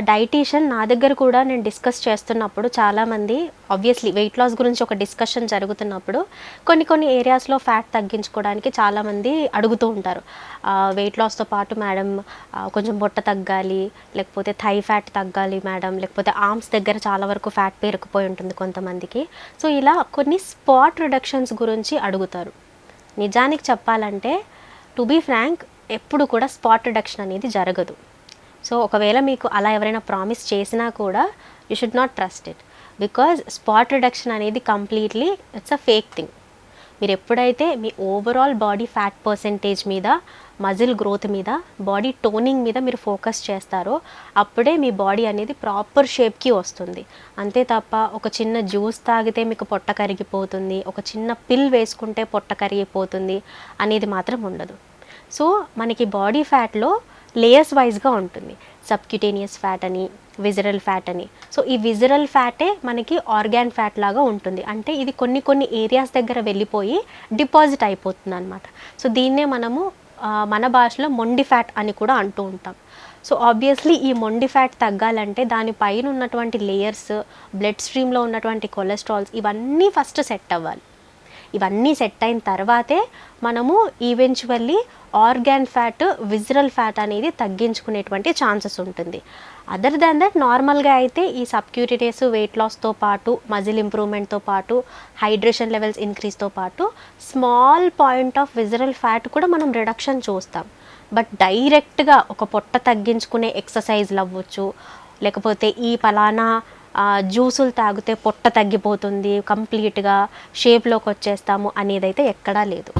Dietitian నా దగ్గర కూడా నేను డిస్కస్ చేస్తున్నప్పుడు చాలామంది ఆబ్వియస్లీ వెయిట్ లాస్ గురించి ఒక డిస్కషన్ జరుగుతున్నప్పుడు కొన్ని ఏరియాస్లో ఫ్యాట్ తగ్గించుకోవడానికి చాలామంది అడుగుతూ ఉంటారు. వెయిట్ లాస్తో పాటు మేడం కొంచెం పొట్ట తగ్గాలి, లేకపోతే థై ఫ్యాట్ తగ్గాలి మేడం, లేకపోతే ఆర్మ్స్ దగ్గర చాలా వరకు ఫ్యాట్ పేరుకుపోయి ఉంటుంది కొంతమందికి. సో ఇలా కొన్ని స్పాట్ రిడక్షన్స్ గురించి అడుగుతారు. నిజానికి చెప్పాలంటే టు బీ ఫ్రాంక్ ఎప్పుడు కూడా స్పాట్ రిడక్షన్ అనేది జరగదు. సో ఒకవేళ మీకు అలా ఎవరైనా ప్రామిస్ చేసినా కూడా you should not trust it, because spot reduction అనేది completely it's a fake thing. మీరు ఎప్పుడైతే మీ ఓవరాల్ బాడీ ఫ్యాట్ పర్సెంటేజ్ మీద, మజిల్ గ్రోత్ మీద, బాడీ టోనింగ్ మీద మీరు ఫోకస్ చేస్తారో అప్పుడే మీ బాడీ అనేది ప్రాపర్ షేప్కి వస్తుంది. అంతే తప్ప ఒక చిన్న జ్యూస్ తాగితే మీకు పొట్ట కరిగిపోతుంది, ఒక చిన్న పిల్ వేసుకుంటే పొట్ట కరిగిపోతుంది అనేది మాత్రం ఉండదు. సో మనకి బాడీ ఫ్యాట్లో లేయర్స్ వైజ్గా ఉంటుంది. సబ్క్యూటేనియస్ ఫ్యాట్ అని, విజరల్ ఫ్యాట్ అని. సో ఈ విజరల్ ఫ్యాటే మనకి ఆర్గాన్ ఫ్యాట్ లాగా ఉంటుంది. అంటే ఇది కొన్ని ఏరియాస్ దగ్గర వెళ్ళిపోయి డిపాజిట్ అయిపోతుంది అనమాట. సో దీన్నే మనము మన భాషలో మొండి ఫ్యాట్ అని కూడా అంటూ ఉంటాం. సో ఆబ్వియస్లీ ఈ మొండి ఫ్యాట్ తగ్గాలంటే దానిపైన ఉన్నటువంటి లేయర్స్, బ్లడ్ స్ట్రీమ్లో ఉన్నటువంటి కొలెస్ట్రాల్స్ ఇవన్నీ ఫస్ట్ సెట్ అవ్వాలి. ఇవన్నీ సెట్ అయిన తర్వాతే మనము eventually organ fat, visceral fat అనేది తగ్గించుకునేటువంటి ఛాన్సెస్ ఉంటుంది. అదర్ దాన్ దట్ నార్మల్గా అయితే ఈ సబ్క్యూటేనియస్ వెయిట్ లాస్తో పాటు, మజిల్ ఇంప్రూవ్మెంట్తో పాటు, హైడ్రేషన్ లెవెల్స్ ఇంక్రీజ్తో పాటు small point of visceral fat కూడా మనం రిడక్షన్ చూస్తాం. బట్ డైరెక్ట్గా ఒక పొట్ట తగ్గించుకునే ఎక్సర్సైజ్లు అవ్వచ్చు, లేకపోతే ఈ పలానా జ్యూసులు తాగితే పొట్ట తగ్గిపోతుంది, కంప్లీట్గా షేప్లోకి వచ్చేస్తాము అనేదైతే ఎక్కడా లేదు.